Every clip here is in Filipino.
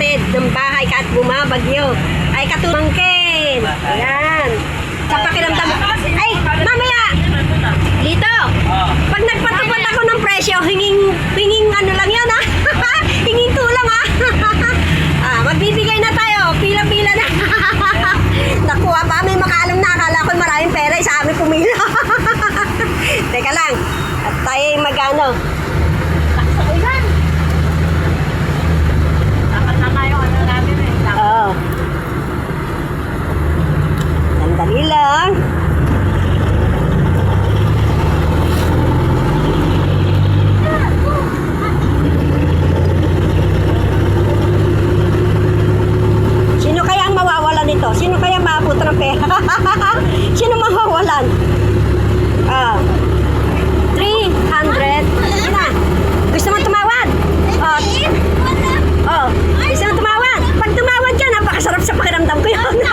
hatid ng bahay kahit bumabagyo. Ay katumangkin. Ayan. Sa pakiramdam. Ay, mamaya. Lito. Pag nagpatupad ako ng presyo, hinging ano lang yun ha. Hinging tulong ha. Magbibigay na tayo. Pila-pila na. Nakuha pa. May makaalam na. Akala ko maraming pera. Sa amin pumila. Teka lang. At tayo mag-ano. Ulan. Dapat na kayo ano namin eh. Oo. Sandali lang. Sino kaya ang mawawalan nito? Sino kaya maabutan ng pera? Sino mawawalan? 300. Ano na? Gusto mo tumawad? Gusto mo tumawad? Pag tumawad ka, napakasarap sa pakiramdam ko yun. 200.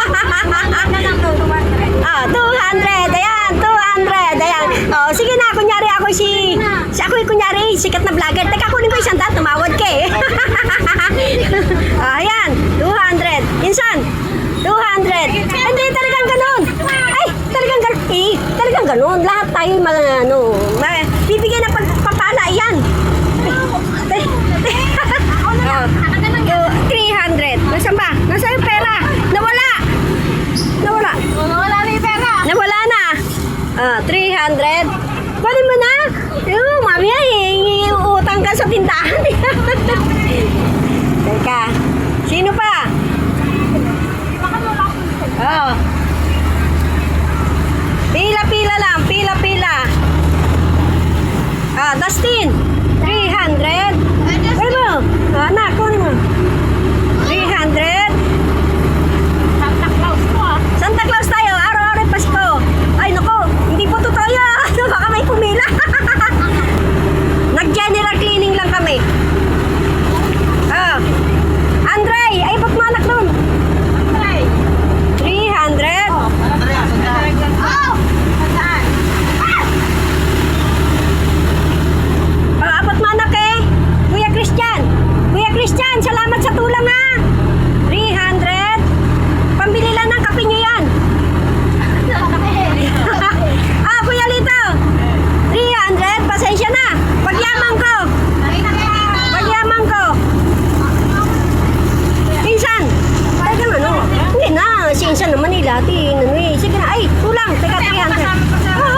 Ayan, 200. Ayan. Sige na, kunyari ako ako'y kunyari, sikat na vlogger. Teka, kunin ko isang daan, tumawad ka eh. Ayan, 200. Insan, 200. Hindi, talagang ganun. Ay, talagang ganun. Talagang ganun. Lahat tayo bibigyan na pagpapala. Yan. 300. Nasaan ba? Nasaan yung pera? Nawala. Wala na yung pera. Nawala na. 300. Pwede mo na. Mami, utang ka sa tindahan. Teka. Sino pa? Pila-pila lang. Pila-pila. Dustin. 300. Pwede mo. Anak, kunin mo. 300. Santa Claus po ah. Santa Claus tayo. Araw-araw Pasko. Ay, naku. Hindi po totoo yan. Baka may pumila. Nag-general cleaning lang kami. Andre, ay ba't mo anak nun? 300. Apat mo anak eh. Kuya Christian, salamat sa tulang ha. 300. Pambili lang ng kape nyo yan. Kuya Lito. 300. Pasensya na. Pagyaman ko. Pinsan. Talagang ano. Hindi na. Si Insan naman eh. Dati. Sige na. Ay, tulang. Teka, 300.